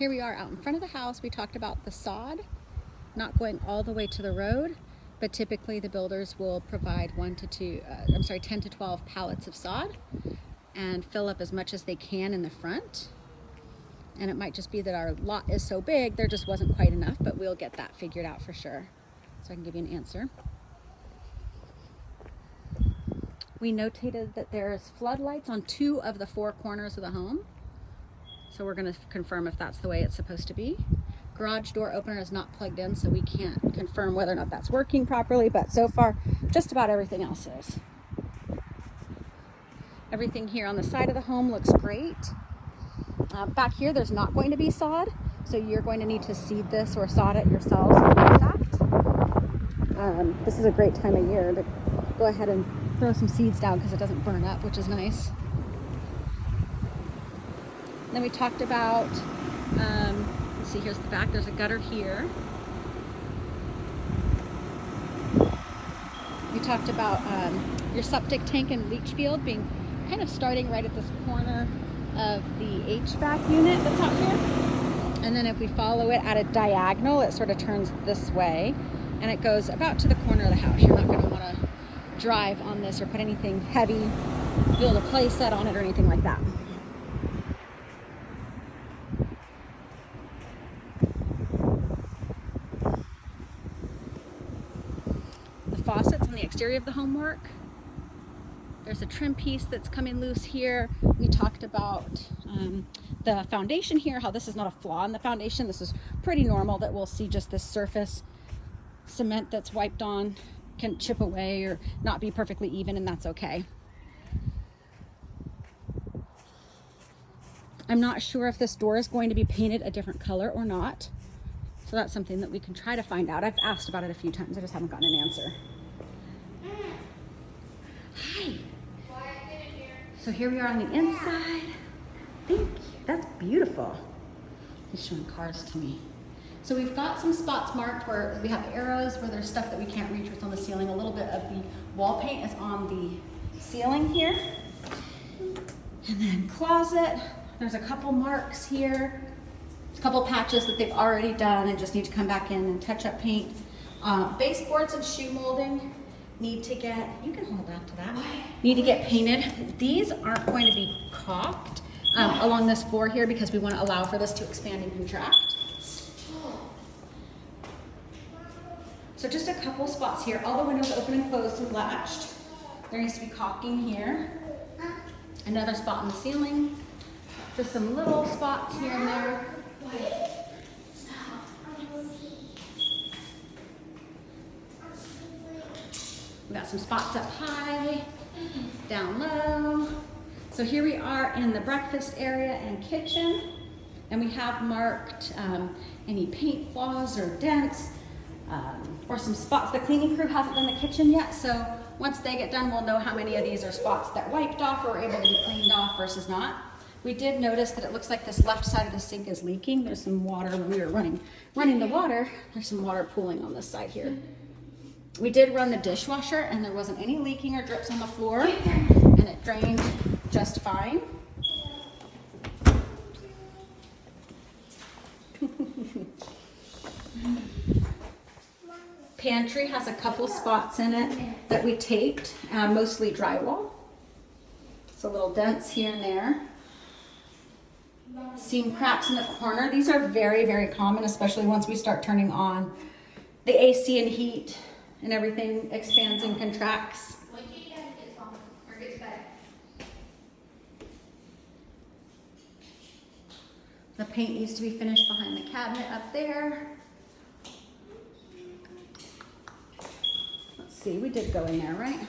Here we are out in front of the house. We talked about the sod not going all the way to the road, but typically the builders will provide 10 to 12 pallets of sod and fill up as much as they can in the front. And it might just be that our lot is so big, there just wasn't quite enough, but we'll get that figured out for sure. So I can give you an answer. We notated that there's floodlights on 2 of the 4 corners of the home. So we're going to confirm if that's the way it's supposed to be. Garage door opener is not plugged in, so we can't confirm whether or not that's working properly, but so far, just about everything else is. Everything here on the side of the home looks great. Back here, there's not going to be sod, so you're going to need to seed this or sod it yourselves in fact. This is a great time of year to go ahead and throw some seeds down because it doesn't burn up, which is nice. Then we talked about, let's see, here's the back. There's a gutter here. We talked about your septic tank and leach field being kind of starting right at this corner of the HVAC unit that's out here. And then if we follow it at a diagonal, it sort of turns this way and it goes about to the corner of the house. You're not going to want to drive on this or put anything heavy, build a play set on it or anything like that. The faucets on the exterior of the home work. There's a trim piece that's coming loose here. We talked about the foundation here, how this is not a flaw in the foundation. This is pretty normal that we'll see just this surface cement that's wiped on can chip away or not be perfectly even, and that's okay. I'm not sure if this door is going to be painted a different color or not. So that's something that we can try to find out. I've asked about it a few times. I just haven't gotten an answer. Hi. So here we are on the inside. Thank you. That's beautiful. He's showing cars to me. So we've got some spots marked where we have arrows where there's stuff that we can't reach what's on the ceiling. A little bit of the wall paint is on the ceiling here. And then closet. There's a couple marks here. A couple patches that they've already done and just need to come back in and touch up paint. Baseboards and shoe molding need to get, you can hold on to that, need to get painted. These aren't going to be caulked along this floor here because we want to allow for this to expand and contract. So just a couple spots here. All the windows open and closed and latched. There needs to be caulking here. Another spot in the ceiling. Just some little spots here and there. We got some spots up high, down low. So here we are in the breakfast area and kitchen, and we have marked any paint flaws or dents or some spots. The cleaning crew hasn't done the kitchen yet, so once they get done, we'll know how many of these are spots that wiped off or were able to be cleaned off versus not. We did notice that it looks like this left side of the sink is leaking. There's some water when we were running the water. There's some water pooling on this side here. We did run the dishwasher and there wasn't any leaking or drips on the floor, and it drained just fine. Pantry has a couple spots in it that we taped, mostly drywall. So little dents here and there. Seam cracks in the corner. These are very, very common, especially once we start turning on the AC and heat and everything expands and contracts. The paint needs to be finished behind the cabinet up there. Let's see, we did go in there, right?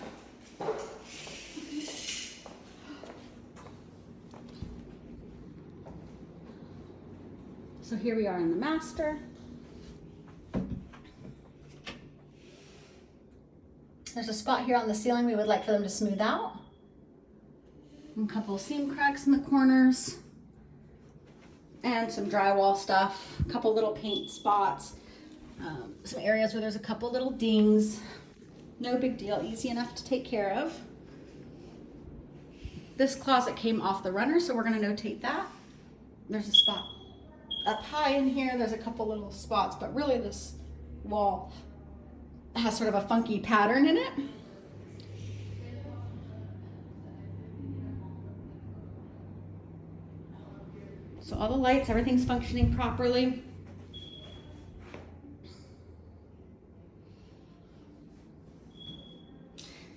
So here we are in the master. There's a spot here on the ceiling we would like for them to smooth out. And a couple of seam cracks in the corners. And some drywall stuff, a couple little paint spots, some areas where there's a couple little dings. No big deal, easy enough to take care of. This closet came off the runner, so we're gonna notate that. There's a spot up high in here, there's a couple little spots, but really this wall has sort of a funky pattern in it. So all the lights, everything's functioning properly.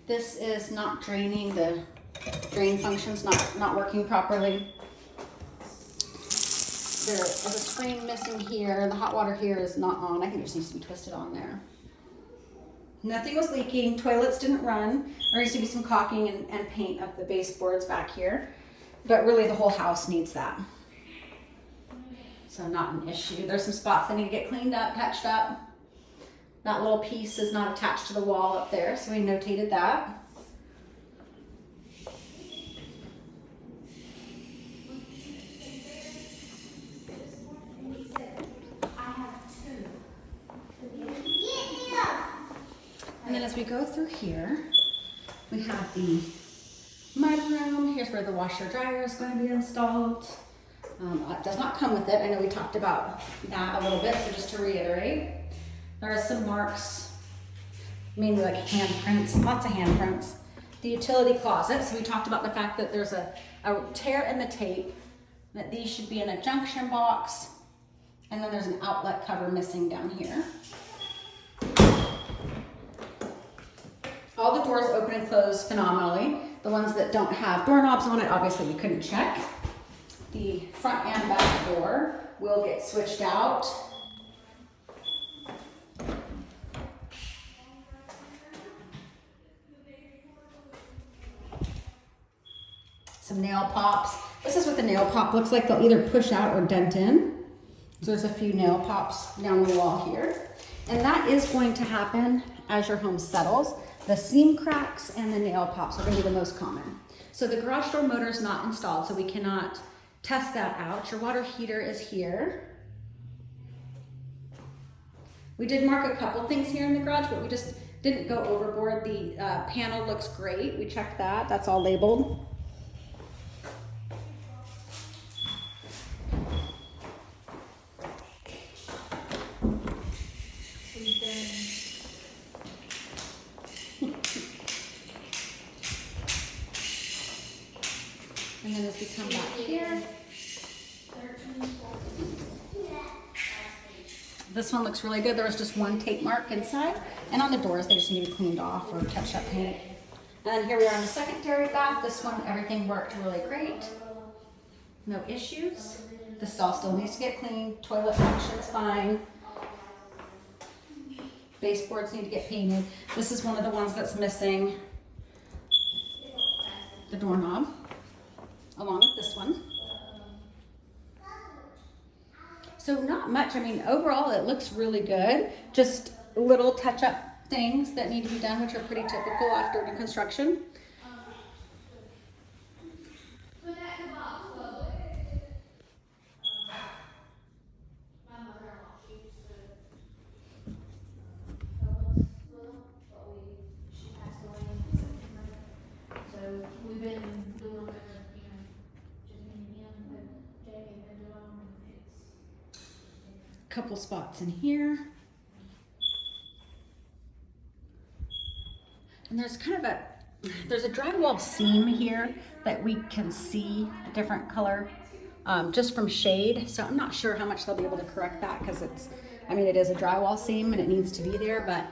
This is not draining, the drain function's not working properly. There is a spring missing here. The hot water here is not on. I think it just needs to be twisted on there. Nothing was leaking. Toilets didn't run. There needs to be some caulking and paint of the baseboards back here. But really the whole house needs that. So not an issue. There's some spots that need to get cleaned up, patched up. That little piece is not attached to the wall up there, so we notated that. And then as we go through here, we have the mud room. Here's where the washer dryer is going to be installed. It does not come with it. I know we talked about that a little bit, so just to reiterate. There are some marks, mainly like handprints, lots of handprints. The utility closet, so we talked about the fact that there's a tear in the tape, that these should be in a junction box, and then there's an outlet cover missing down here. All the doors open and close phenomenally. The ones that don't have doorknobs on it, obviously we couldn't check. The front and back door will get switched out. Some nail pops. This is what the nail pop looks like. They'll either push out or dent in. So there's a few nail pops down the wall here. And that is going to happen as your home settles. The seam cracks and the nail pops are going to be the most common. So the garage door motor is not installed, so we cannot test that out. Your water heater is here. We did mark a couple things here in the garage, but we just didn't go overboard. The panel looks great. We checked that. That's all labeled. And then as we come back here, this one looks really good. There was just one tape mark inside, and on the doors they just need to be cleaned off or touched up paint. And then here we are in the secondary bath. This one, everything worked really great. No issues. The stall still needs to get cleaned. Toilet functions fine. Baseboards need to get painted. This is one of the ones that's missing the doorknob, along with this one. So not much. I mean, overall it looks really good. Just little touch-up things that need to be done, which are pretty typical after new construction. We've been doing it, just me and him, but Jamie been doing them, and it's Couple spots in here. And there's kind of there's a drywall seam here that we can see a different color just from shade. So I'm not sure how much they'll be able to correct that, because it is a drywall seam and it needs to be there, but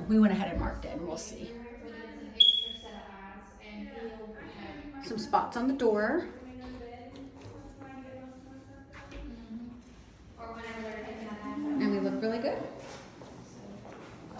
we went ahead and marked it, and we'll see. Some spots on the door.